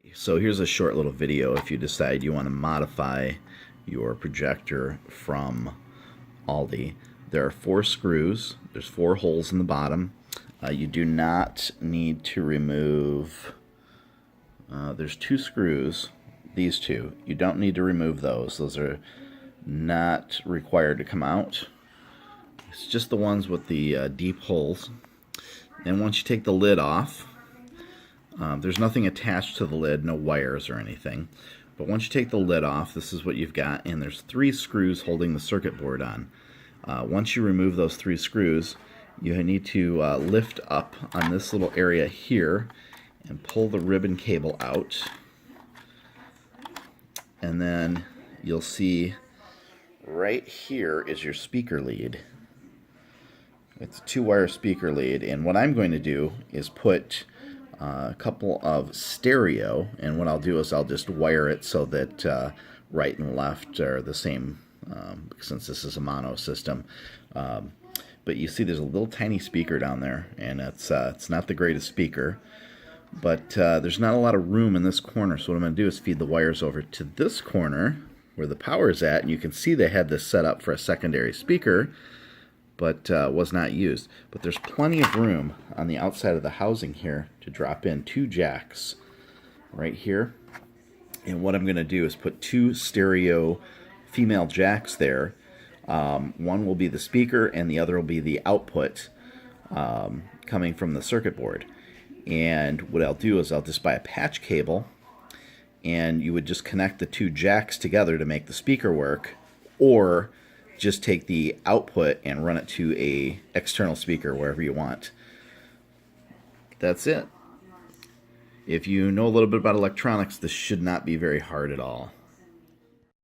So here's a short little video if you decide you want to modify your projector from Aldi. There are 4 screws. There's 4 holes in the bottom. You do not need to remove, there's 2 screws, these 2. You don't need to remove those. Those are not required to come out. It's just the ones with the deep holes. And once you take the lid off, there's nothing attached to the lid, no wires or anything. But once you take the lid off, this is what you've got, and there's 3 screws holding the circuit board on. Once you remove those 3 screws, you need to lift up on this little area here and pull the ribbon cable out. And then you'll see right here is your speaker lead. It's a 2-wire speaker lead, and what I'm going to do is put a couple of stereo, and what I'll do is I'll just wire it so that right and left are the same, since this is a mono system. But you see there's a little tiny speaker down there, and it's not the greatest speaker, but there's not a lot of room in this corner, so what I'm going to do is feed the wires over to this corner where the power is at, and you can see they had this set up for a secondary speaker, but was not used. But there's plenty of room on the outside of the housing here to drop in 2 jacks right here. And what I'm going to do is put 2 stereo female jacks there. One will be the speaker and the other will be the output coming from the circuit board. And what I'll do is I'll just buy a patch cable, and you would just connect the 2 jacks together to make the speaker work, or just take the output and run it to a external speaker wherever you want. That's it. If you know a little bit about electronics, this should not be very hard at all.